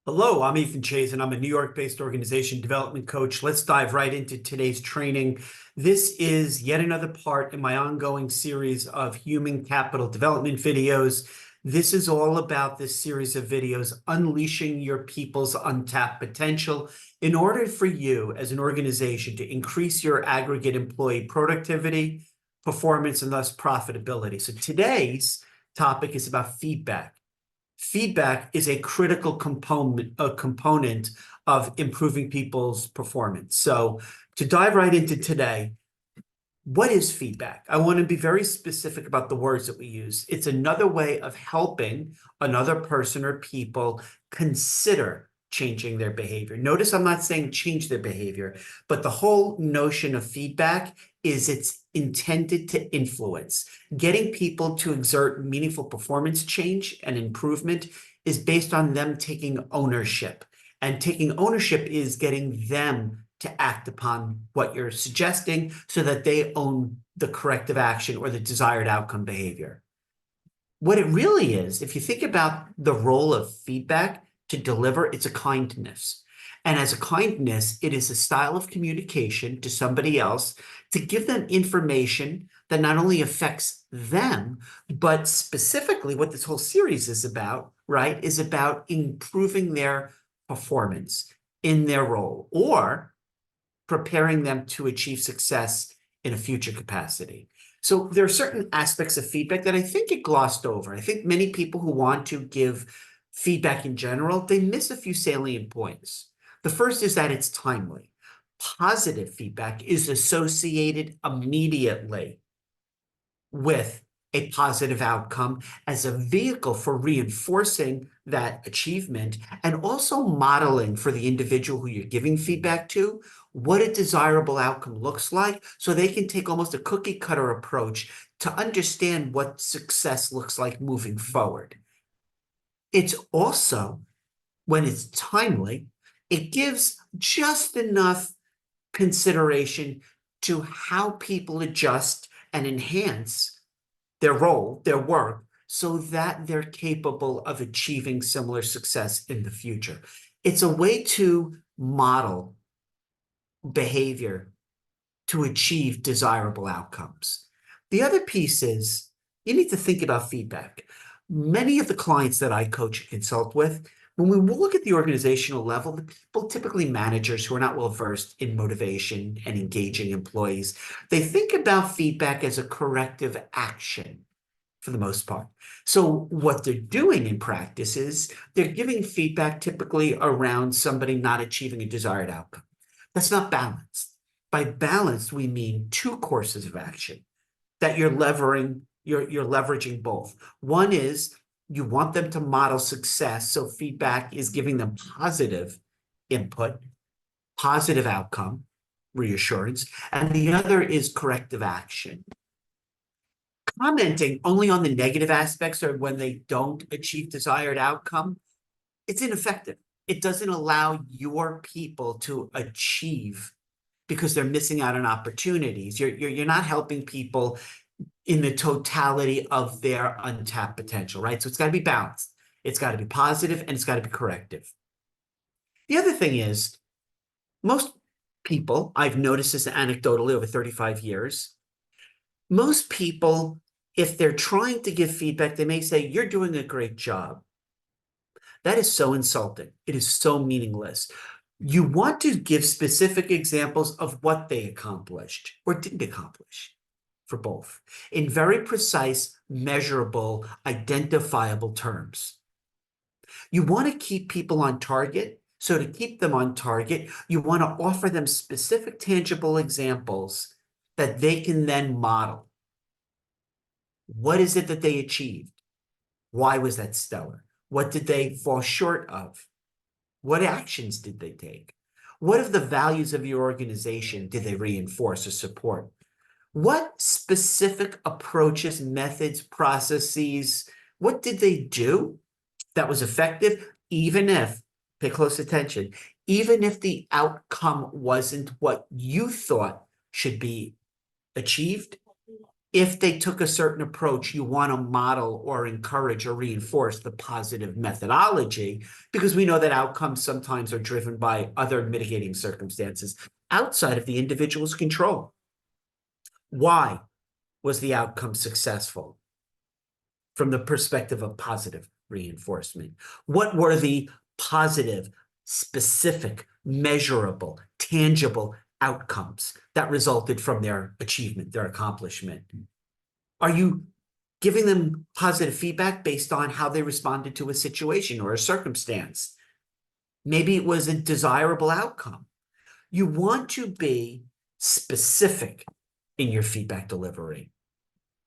Hello, I'm Ethan Chase, and I'm a New York-based organization development coach. Let's dive right into today's training. This is yet another part in my ongoing series of human capital development videos. This is all about this series of videos, unleashing your people's untapped potential in order for you as an organization to increase your aggregate employee productivity, performance, and thus profitability. So today's topic is about feedback. Feedback is a critical component of improving people's performance. So to dive right into today, what is feedback? I want to be very specific about the words that we use. It's another way of helping another person or people consider changing their behavior. Notice I'm not saying change their behavior, but the whole notion of feedback is it's intended to influence. Getting people to exert meaningful performance change and improvement is based on them taking ownership. And taking ownership is getting them to act upon what you're suggesting so that they own the corrective action or the desired outcome behavior. What it really is, if you think about the role of feedback to deliver, it's a kindness. And as a kindness, it is a style of communication to somebody else to give them information that not only affects them, but specifically what this whole series is about, right, is about improving their performance in their role or preparing them to achieve success in a future capacity. So there are certain aspects of feedback that I think get glossed over. I think many people who want to give feedback in general, they miss a few salient points. The first is that it's timely. Positive feedback is associated immediately with a positive outcome as a vehicle for reinforcing that achievement and also modeling for the individual who you're giving feedback to what a desirable outcome looks like so they can take almost a cookie cutter approach to understand what success looks like moving forward. It's also, when it's timely, it gives just enough consideration to how people adjust and enhance their role, their work, so that they're capable of achieving similar success in the future. It's a way to model behavior to achieve desirable outcomes. The other piece is you need to think about feedback. Many of the clients that I coach and consult with, when we look at the organizational level, the people, typically managers who are not well versed in motivation and engaging employees, they think about feedback as a corrective action for the most part. So what they're doing in practice is they're giving feedback typically around somebody not achieving a desired outcome. That's not balanced. By balanced, we mean two courses of action that you're leveraging both. One is you want them to model success, so feedback is giving them positive input, positive outcome, reassurance, and the other is corrective action. Commenting only on the negative aspects or when they don't achieve desired outcome, it's ineffective. It doesn't allow your people to achieve because they're missing out on opportunities. You're not helping people in the totality of their untapped potential, right? So it's got to be balanced. It's got to be positive and it's got to be corrective. The other thing is, most people, I've noticed this anecdotally over 35 years, most people, if they're trying to give feedback, they may say, "You're doing a great job." That is so insulting. It is so meaningless. You want to give specific examples of what they accomplished or didn't accomplish for both in very precise, measurable, identifiable terms. You want to keep people on target. So to keep them on target, you want to offer them specific, tangible examples that they can then model. What is it that they achieved? Why was that stellar? What did they fall short of? What actions did they take? What of the values of your organization did they reinforce or support? What specific approaches, methods, processes, what did they do that was effective, even if, pay close attention, even if the outcome wasn't what you thought should be achieved, If they took a certain approach, you want to model or encourage or reinforce the positive methodology, because we know that outcomes sometimes are driven by other mitigating circumstances outside of the individual's control. Why was the outcome successful from the perspective of positive reinforcement? What were the positive, specific, measurable, tangible outcomes that resulted from their achievement, their accomplishment? Are you giving them positive feedback based on how they responded to a situation or a circumstance? Maybe it was a desirable outcome. You want to be specific in your feedback delivery.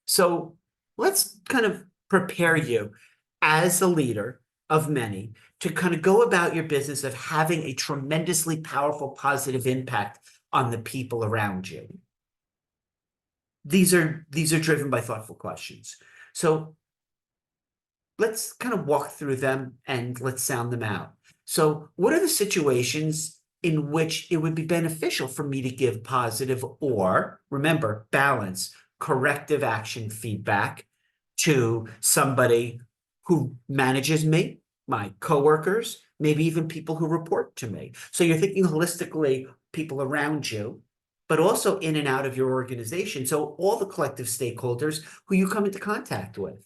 So let's kind of prepare you as a leader of many to kind of go about your business of having a tremendously powerful positive impact on the people around you. These are driven by thoughtful questions. So let's kind of walk through them and let's sound them out. So what are the situations in which it would be beneficial for me to give positive or, remember, balance, corrective action feedback to somebody who manages me, my coworkers, maybe even people who report to me? So you're thinking holistically, people around you, but also in and out of your organization. So all the collective stakeholders who you come into contact with.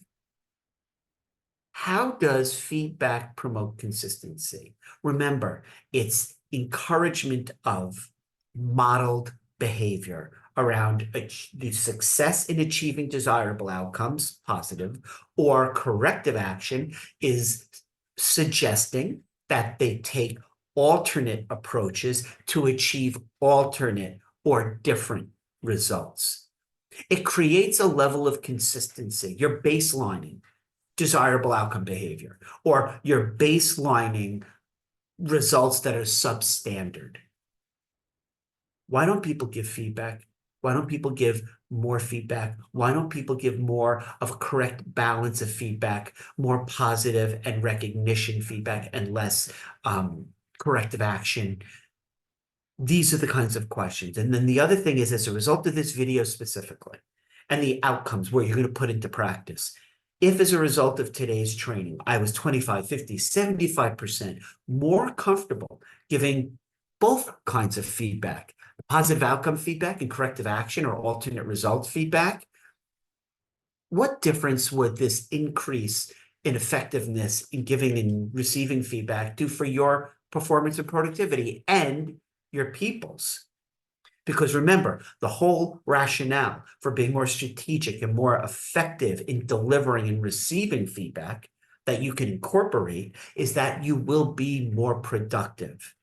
How does feedback promote consistency? Remember, it's encouragement of modeled behavior around the success in achieving desirable outcomes, positive, or corrective action is suggesting that they take alternate approaches to achieve alternate or different results. It creates a level of consistency. You're baselining desirable outcome behavior, or you're baselining results that are substandard. Why don't people give feedback? Why don't people give more feedback? Why don't people give more of a correct balance of feedback, more positive and recognition feedback, and less corrective action? These are the kinds of questions. And then the other thing is, as a result of this video specifically, and the outcomes where you're going to put into practice, if as a result of today's training, I was 25, 50, 75% more comfortable giving both kinds of feedback, positive outcome feedback and corrective action or alternate results feedback, what difference would this increase in effectiveness in giving and receiving feedback do for your performance and productivity and your people's? Because remember, the whole rationale for being more strategic and more effective in delivering and receiving feedback that you can incorporate is that you will be more productive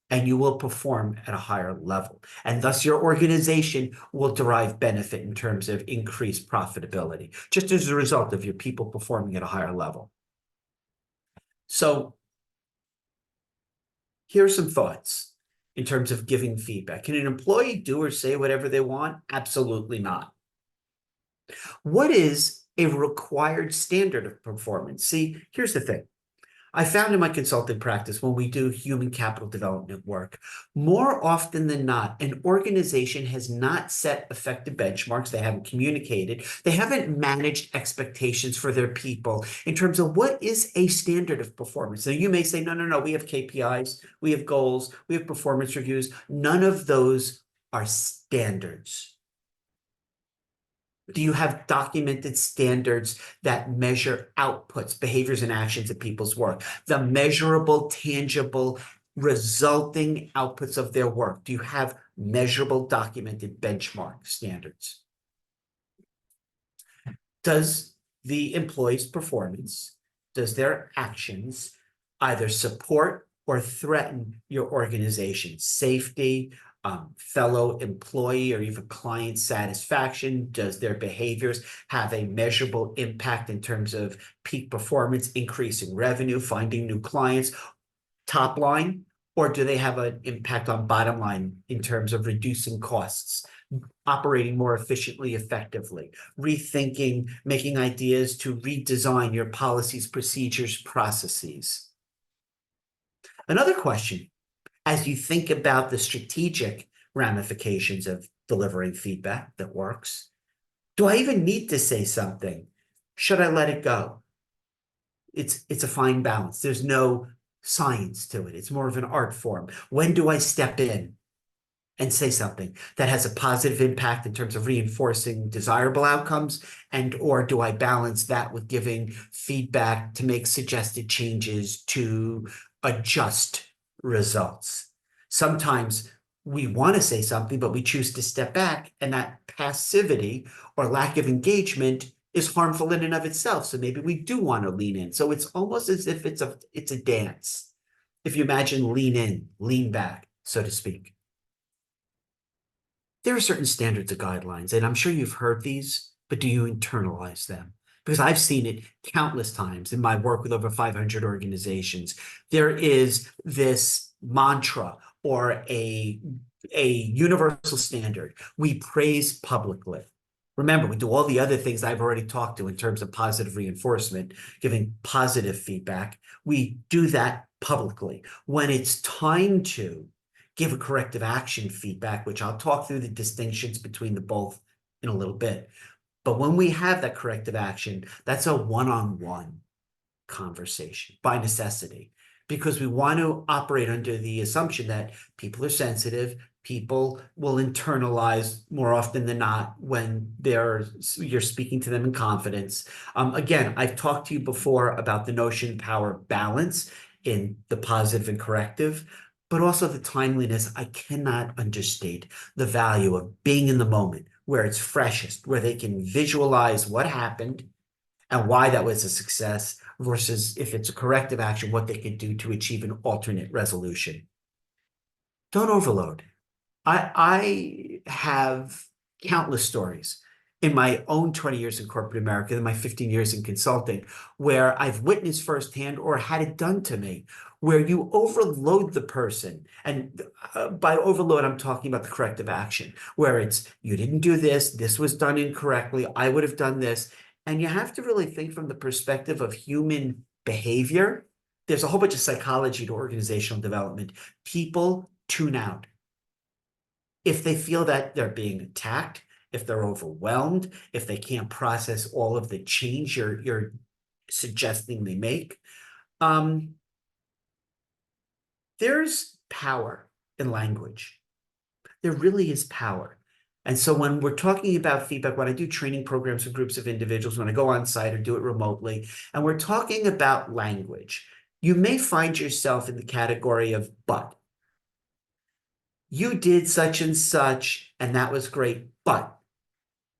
and you will perform at a higher level. And thus your organization will derive benefit in terms of increased profitability, just as a result of your people performing at a higher level. So here are some thoughts in terms of giving feedback. Can an employee do or say whatever they want? Absolutely not. What is a required standard of performance? See, here's the thing. I found in my consulting practice when we do human capital development work, more often than not, an organization has not set effective benchmarks. They haven't communicated. They haven't managed expectations for their people in terms of what is a standard of performance. Now, you may say, no, no, no, we have KPIs, we have goals, we have performance reviews. None of those are standards. Do you have documented standards that measure outputs, behaviors, and actions of people's work? The measurable, tangible, resulting outputs of their work. Do you have measurable, documented benchmark standards? Does the employee's performance, does their actions either support or threaten your organization's safety, fellow employee, or even client satisfaction? Does their behaviors have a measurable impact in terms of peak performance, increasing revenue, finding new clients, top line? Or do they have an impact on bottom line in terms of reducing costs, operating more efficiently, effectively, rethinking, making ideas to redesign your policies, procedures, processes? Another question, as you think about the strategic ramifications of delivering feedback that works, Do I even need to say something? Should I let it go? It's a fine balance. There's no science to it. It's more of an art form. When do I step in and say something that has a positive impact in terms of reinforcing desirable outcomes? And or do I balance that with giving feedback to make suggested changes to adjust results? Sometimes we want to say something, but we choose to step back, and that passivity or lack of engagement is harmful in and of itself. So maybe we do want to lean in. So it's almost as if it's a dance. If you imagine lean in, lean back, so to speak. There are certain standards of guidelines, and I'm sure you've heard these, but do you internalize them? Because I've seen it countless times in my work with over 500 organizations. There is this mantra or a universal standard we praise publicly. Remember, we do all the other things I've already talked to in terms of positive reinforcement, giving positive feedback. We do that publicly. When it's time to give a corrective action feedback, which I'll talk through the distinctions between the both in a little bit. But when we have that corrective action, that's a one-on-one conversation by necessity, because we want to operate under the assumption that people are sensitive, people will internalize more often than not when you're speaking to them in confidence. Again, I've talked to you before about the notion power balance in the positive and corrective, but also the timeliness. I cannot understate the value of being in the moment where it's freshest, where they can visualize what happened and why that was a success versus if it's a corrective action, what they could do to achieve an alternate resolution. Don't overload. I have countless stories in my own 20 years in corporate America and my 15 years in consulting where I've witnessed firsthand or had it done to me, where you overload the person. And by overload, I'm talking about the corrective action, where it's, you didn't do this, this was done incorrectly, I would have done this. And you have to really think from the perspective of human behavior. There's a whole bunch of psychology to organizational development. People tune out if they feel that they're being attacked, if they're overwhelmed, if they can't process all of the change you're suggesting they make. There's power in language. There really is power. And so when we're talking about feedback, when I do training programs for groups of individuals, when I go on site or do it remotely, and we're talking about language, you may find yourself in the category of but. You did such and such, and that was great, but.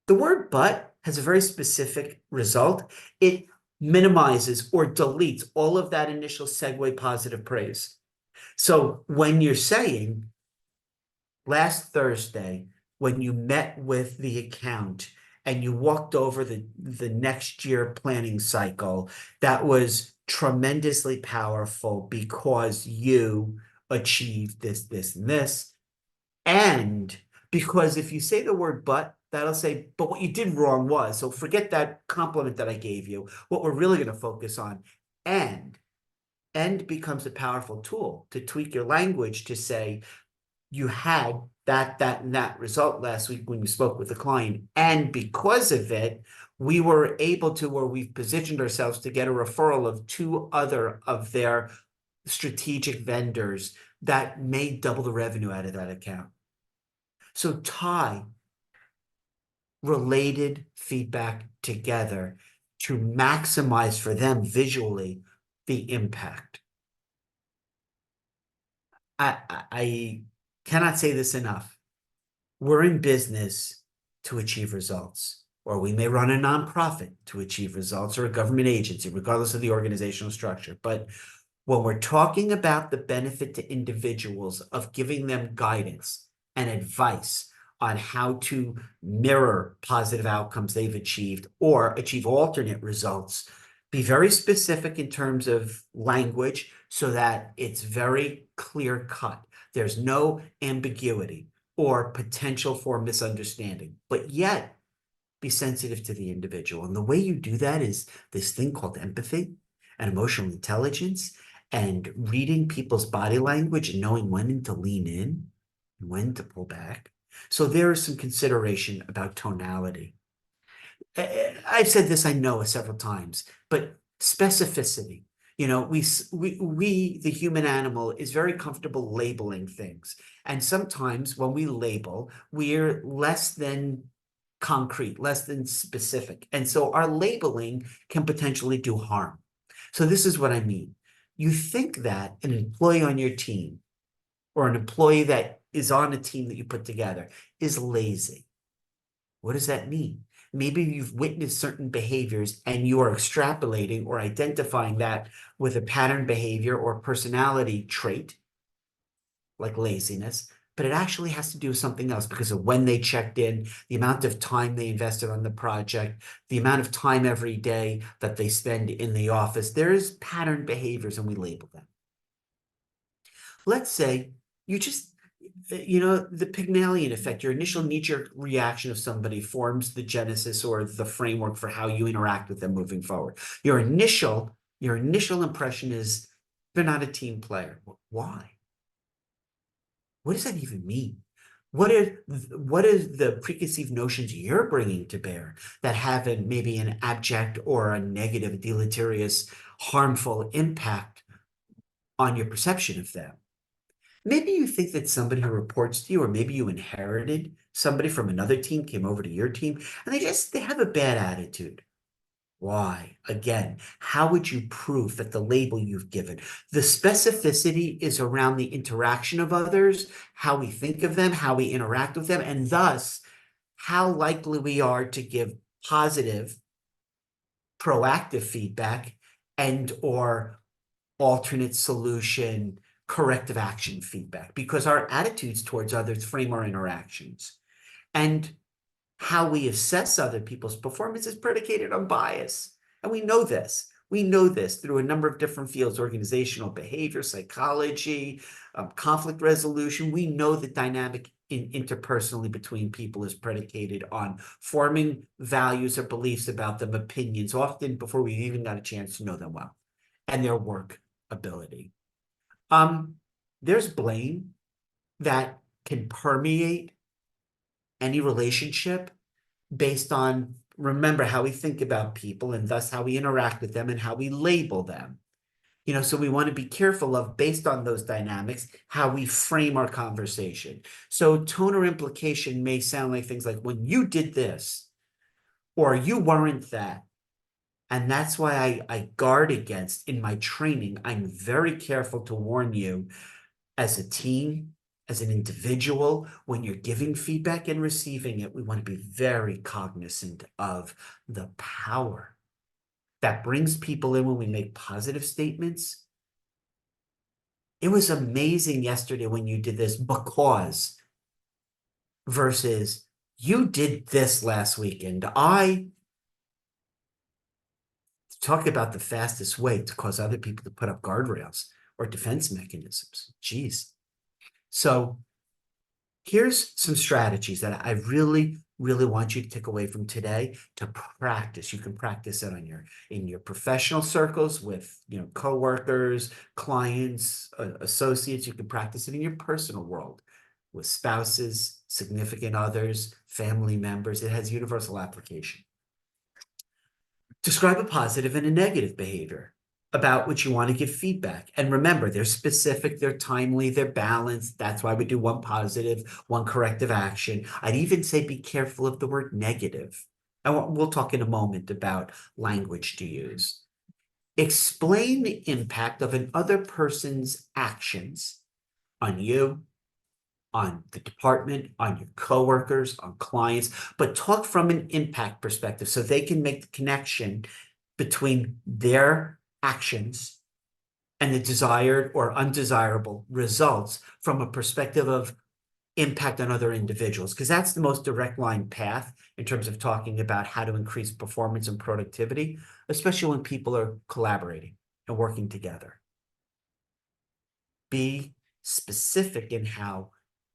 The word but has a very specific result. It minimizes or deletes all of that initial segue positive praise. So when you're saying last Thursday, when you met with the account and you walked over the next year planning cycle, that was tremendously powerful because you achieved this, this, and this. And because if you say the word but, that'll say, but what you did wrong was, so forget that compliment that I gave you. What we're really going to focus on, and becomes a powerful tool to tweak your language to say, you had and that result last week when you spoke with the client. And because of it, we were able to, or we've positioned ourselves to get a referral of 2 other of their strategic vendors that may double the revenue out of that account. So tie related feedback together to maximize for them visually the impact. I cannot say this enough. We're in business to achieve results, or we may run a nonprofit to achieve results, or a government agency, regardless of the organizational structure. But when we're talking about the benefit to individuals of giving them guidance and advice on how to mirror positive outcomes they've achieved or achieve alternate results, be very specific in terms of language so that it's very clear cut. There's no ambiguity or potential for misunderstanding, but yet be sensitive to the individual. And the way you do that is this thing called empathy and emotional intelligence and reading people's body language and knowing when to lean in and when to pull back. So there is some consideration about tonality. I've said this, I know, several times, but specificity. The human animal is very comfortable labeling things. And sometimes when we label, we're less than concrete, less than specific. And so our labeling can potentially do harm. So this is what I mean. You think that an employee on your team or an employee that is on a team that you put together is lazy. What does that mean? Maybe you've witnessed certain behaviors and you are extrapolating or identifying that with a pattern behavior or personality trait, like laziness, but it actually has to do with something else because of when they checked in, the amount of time they invested on the project, the amount of time every day that they spend in the office. There's pattern behaviors and we label them. Let's say you just the Pygmalion effect, your initial knee-jerk reaction of somebody forms the genesis or the framework for how you interact with them moving forward. Your initial impression is they're not a team player. Why? What does that even mean? What are the preconceived notions you're bringing to bear that have maybe an abject or a negative, deleterious, harmful impact on your perception of them? Maybe you think that somebody who reports to you, or maybe you inherited somebody from another team, came over to your team, and they have a bad attitude. Why? Again, how would you prove that the label you've given? The specificity is around the interaction of others, how we think of them, how we interact with them, and thus how likely we are to give positive, proactive feedback and or alternate solution, corrective action feedback, because our attitudes towards others frame our interactions. And how we assess other people's performance is predicated on bias. And we know this. We know this through a number of different fields: organizational behavior, psychology, conflict resolution. We know that dynamic interpersonally between people is predicated on forming values or beliefs about them, opinions, often before we even got a chance to know them well, and their work ability. There's blame that can permeate any relationship based on, remember, how we think about people and thus how we interact with them and how we label them. So we want to be careful of, based on those dynamics, how we frame our conversation. So tone or implication may sound like things like, when you did this, or you weren't that. And that's why I guard against, in my training, I'm very careful to warn you as a team, as an individual, when you're giving feedback and receiving it, we want to be very cognizant of the power that brings people in when we make positive statements. It was amazing yesterday when you did this because versus you did this last weekend. I talk about the fastest way to cause other people to put up guardrails or defense mechanisms. Geez. So here's some strategies that I really, really want you to take away from today to practice. You can practice it in your professional circles with coworkers, clients, associates. You can practice it in your personal world with spouses, significant others, family members. It has universal application. Describe a positive and a negative behavior about which you want to give feedback. And remember, they're specific, they're timely, they're balanced. That's why we do one positive, one corrective action. I'd even say be careful of the word negative. And we'll talk in a moment about language to use. Explain the impact of another person's actions on you, on the department, on your coworkers, on clients, but talk from an impact perspective so they can make the connection between their actions and the desired or undesirable results from a perspective of impact on other individuals, because that's the most direct line path in terms of talking about how to increase performance and productivity, especially when people are collaborating and working together. Be specific in how,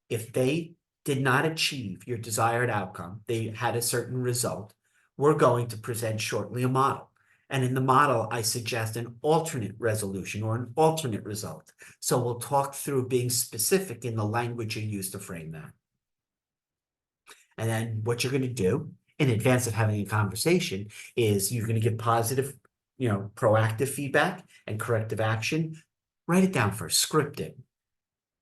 if they did not achieve your desired outcome, they had a certain result, we're going to present shortly a model. And in the model, I suggest an alternate resolution or an alternate result. So we'll talk through being specific in the language you use to frame that. And then what you're going to do in advance of having a conversation is you're going to give positive, proactive feedback and corrective action. Write it down first, script it.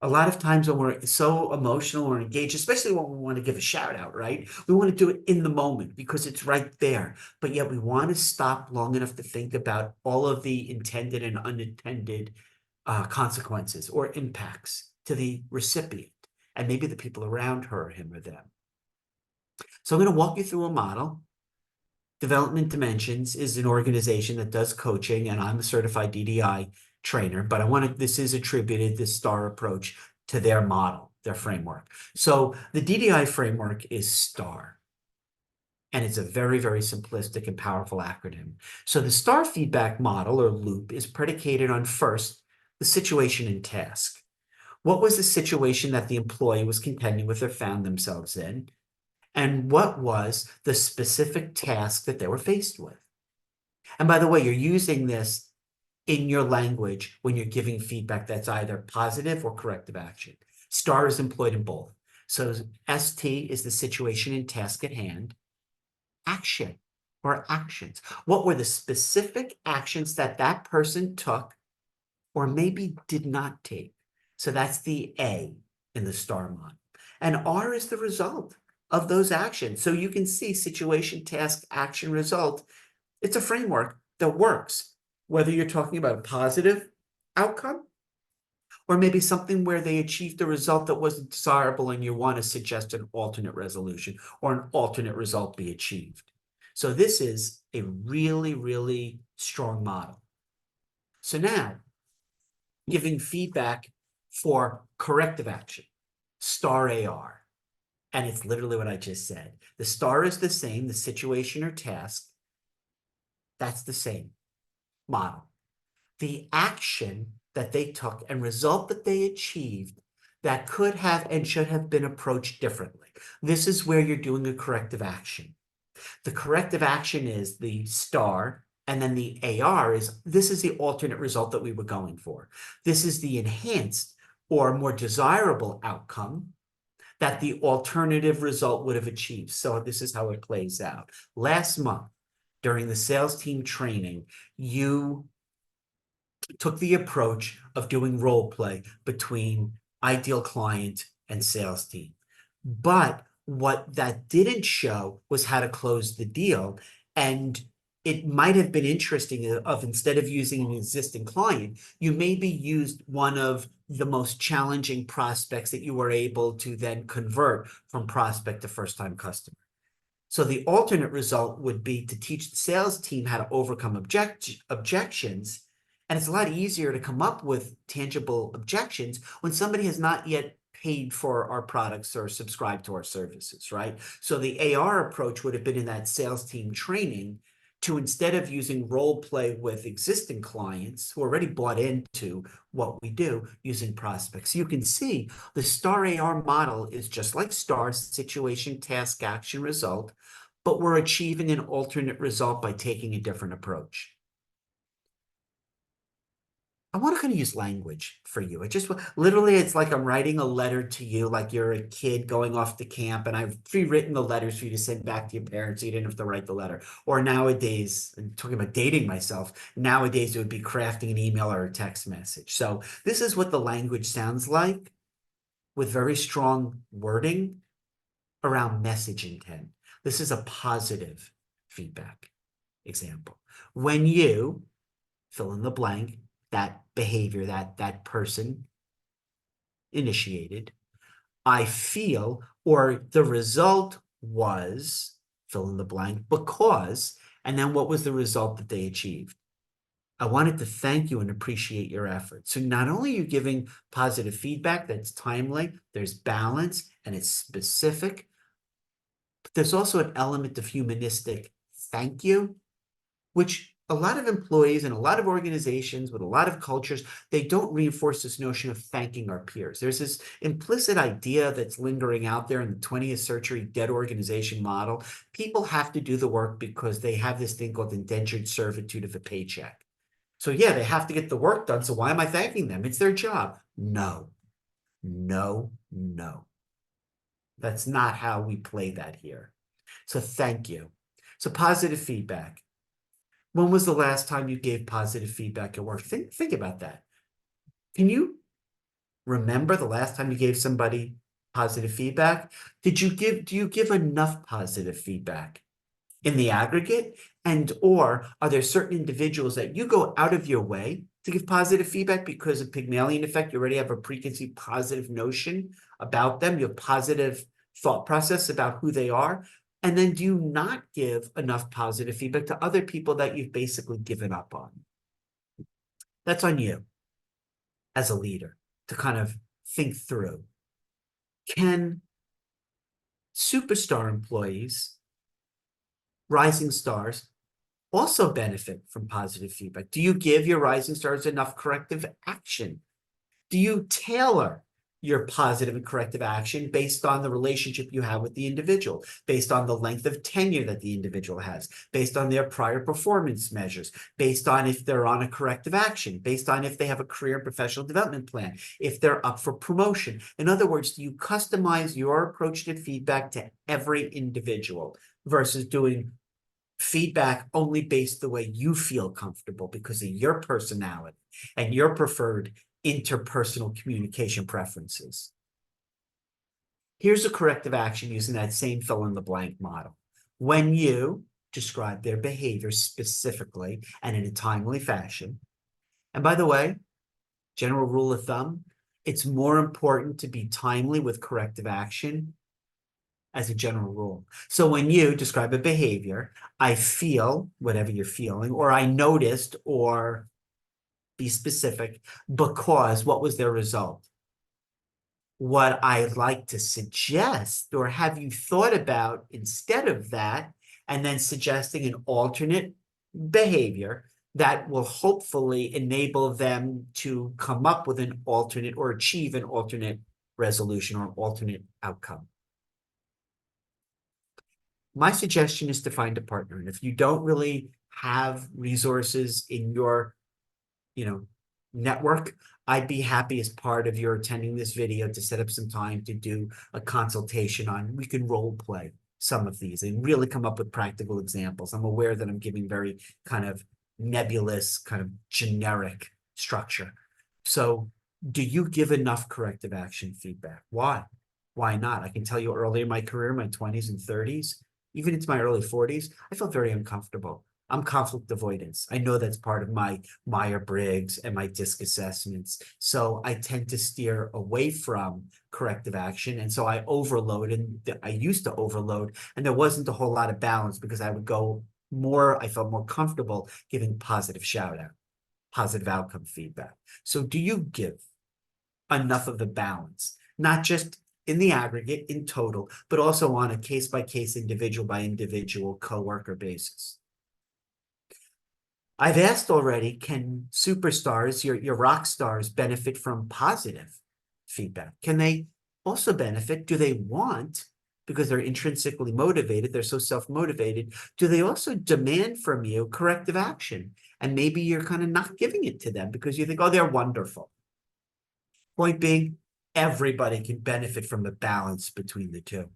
A lot of times when we're so emotional or engaged, especially when we want to give a shout out, right? We want to do it in the moment because it's right there. But yet we want to stop long enough to think about all of the intended and unintended consequences or impacts to the recipient and maybe the people around her, him, or them. So I'm going to walk you through a model. Development Dimensions is an organization that does coaching, and I'm a certified DDI trainer, but this is attributed, this STAR approach, to their model, their framework. So the DDI framework is STAR, and it's a very, very simplistic and powerful acronym. So the STAR feedback model or loop is predicated on first, the situation and task. What was the situation that the employee was contending with or found themselves in? And what was the specific task that they were faced with? And by the way, you're using this in your language when you're giving feedback that's either positive or corrective action. STAR is employed in both. So ST is the situation and task at hand. Action or actions. What were the specific actions that that person took or maybe did not take? So that's the A in the STAR model. And R is the result of those actions. So you can see situation, task, action, result. It's a framework that works, whether you're talking about a positive outcome or maybe something where they achieved a result that wasn't desirable and you want to suggest an alternate resolution or an alternate result be achieved. So this is a really, really strong model. So now, giving feedback for corrective action, STAR AR. And it's literally what I just said. The STAR is the same, the situation or task. That's the same model. The action that they took and result that they achieved that could have and should have been approached differently. This is where you're doing a corrective action. The corrective action is the STAR, and then the AR is, this is the alternate result that we were going for. This is the enhanced or more desirable outcome that the alternative result would have achieved. So this is how it plays out. Last month, during the sales team training, you took the approach of doing role play between ideal client and sales team. But what that didn't show was how to close the deal. And it might have been interesting of instead of using an existing client, you maybe used one of the most challenging prospects that you were able to then convert from prospect to first-time customer. So the alternate result would be to teach the sales team how to overcome objections. And it's a lot easier to come up with tangible objections when somebody has not yet paid for our products or subscribed to our services, right? So the AR approach would have been in that sales team training to, instead of using role play with existing clients who already bought into what we do, using prospects. You can see the STAR AR model is just like STAR, situation, task, action, result, but we're achieving an alternate result by taking a different approach. I want to kind of use language for you. It just literally, it's like I'm writing a letter to you, like you're a kid going off to camp, and I've pre-written the letters for you to send back to your parents so you didn't have to write the letter. Or nowadays, I'm talking about dating myself, nowadays it would be crafting an email or a text message. So this is what the language sounds like with very strong wording around message intent. This is a positive feedback example. When you fill in the blank, that behavior that person initiated, I feel, or the result was, fill in the blank, because, and then what was the result that they achieved? I wanted to thank you and appreciate your efforts. So not only are you giving positive feedback that's timely, there's balance, and it's specific, but there's also an element of humanistic thank you, which a lot of employees and a lot of organizations with a lot of cultures, they don't reinforce this notion of thanking our peers. There's this implicit idea that's lingering out there in the 20th century dead organization model. People have to do the work because they have this thing called indentured servitude of a paycheck. So yeah, they have to get the work done. So why am I thanking them? It's their job. No, no, no. That's not how we play that here. So thank you. So positive feedback. When was the last time you gave positive feedback at work? Think about that. Can you remember the last time you gave somebody positive feedback? Do you give enough positive feedback in the aggregate? And or are there certain individuals that you go out of your way to give positive feedback because of Pygmalion effect? You already have a preconceived positive notion about them. You have positive thought process about who they are. And then do you not give enough positive feedback to other people that you've basically given up on? That's on you as a leader to kind of think through. Can superstar employees, rising stars, also benefit from positive feedback? Do you give your rising stars enough corrective action? Do you tailor your positive and corrective action based on the relationship you have with the individual, based on the length of tenure that the individual has, based on their prior performance measures, based on if they're on a corrective action, based on if they have a career and professional development plan, if they're up for promotion? In other words, do you customize your approach to feedback to every individual versus doing feedback only based the way you feel comfortable because of your personality and your preferred interpersonal communication preferences? Here's a corrective action using that same fill in the blank model. When you describe their behavior specifically and in a timely fashion, and by the way, general rule of thumb, it's more important to be timely with corrective action as a general rule. So when you describe a behavior, I feel whatever you're feeling, or I noticed, or be specific, because what was their result? What I'd like to suggest, or have you thought about instead of that, and then suggesting an alternate behavior that will hopefully enable them to come up with an alternate or achieve an alternate resolution or an alternate outcome. My suggestion is to find a partner. And if you don't really have resources in your, network, I'd be happy as part of your attending this video to set up some time to do a consultation on, we can role play some of these and really come up with practical examples. I'm aware that I'm giving very kind of nebulous, kind of generic structure. So do you give enough corrective action feedback? Why? Why not? I can tell you early in my career, my 20s and 30s, even into my early 40s, I felt very uncomfortable. I'm conflict avoidance. I know that's part of my Myers-Briggs and my DISC assessments. So I tend to steer away from corrective action. And so I overload, and I used to overload, and there wasn't a whole lot of balance because I would go more, I felt more comfortable giving positive shout out, positive outcome feedback. So do you give enough of the balance, not just in the aggregate, in total, but also on a case-by-case, individual-by-individual, coworker basis? I've asked already, can superstars, your rock stars, benefit from positive feedback? Can they also benefit? Do they want, because they're intrinsically motivated, they're so self-motivated, do they also demand from you corrective action? And maybe you're kind of not giving it to them because you think, oh, they're wonderful. Point being, everybody can benefit from the balance between the two.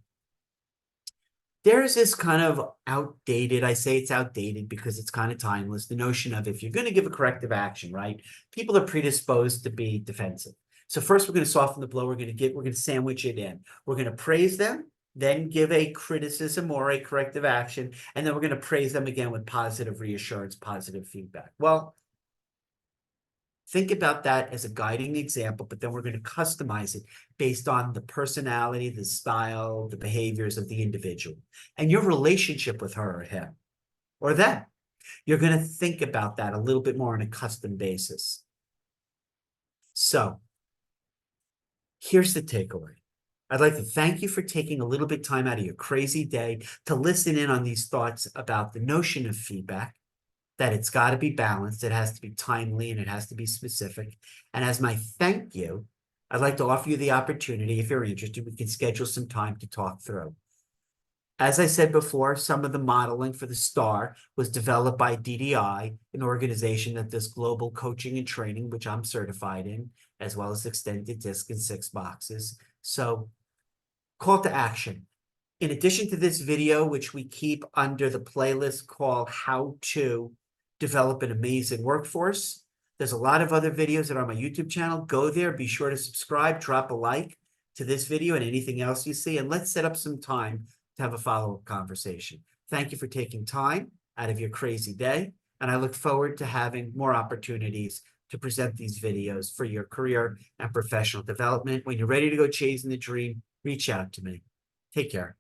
There's this kind of outdated, I say it's outdated because it's kind of timeless, the notion of if you're going to give a corrective action, right, people are predisposed to be defensive. So first we're going to soften the blow, we're going to sandwich it in. We're going to praise them, then give a criticism or a corrective action, and then we're going to praise them again with positive reassurance, positive feedback. Well, think about that as a guiding example, but then we're going to customize it based on the personality, the style, the behaviors of the individual, and your relationship with her or him or them. You're going to think about that a little bit more on a custom basis. So here's the takeaway. I'd like to thank you for taking a little bit time out of your crazy day to listen in on these thoughts about the notion of feedback, that it's got to be balanced, it has to be timely, and it has to be specific. And as my thank you, I'd like to offer you the opportunity, if you're interested, we can schedule some time to talk through. As I said before, some of the modeling for the STAR was developed by DDI, an organization that does global coaching and training, which I'm certified in, as well as extended DISC in 6 boxes. So call to action. In addition to this video, which we keep under the playlist called How to Develop an Amazing Workforce, there's a lot of other videos that are on my YouTube channel. Go there, be sure to subscribe, drop a like to this video and anything else you see, and let's set up some time to have a follow-up conversation. Thank you for taking time out of your crazy day, and I look forward to having more opportunities to present these videos for your career and professional development. When you're ready to go chasing the dream, reach out to me. Take care.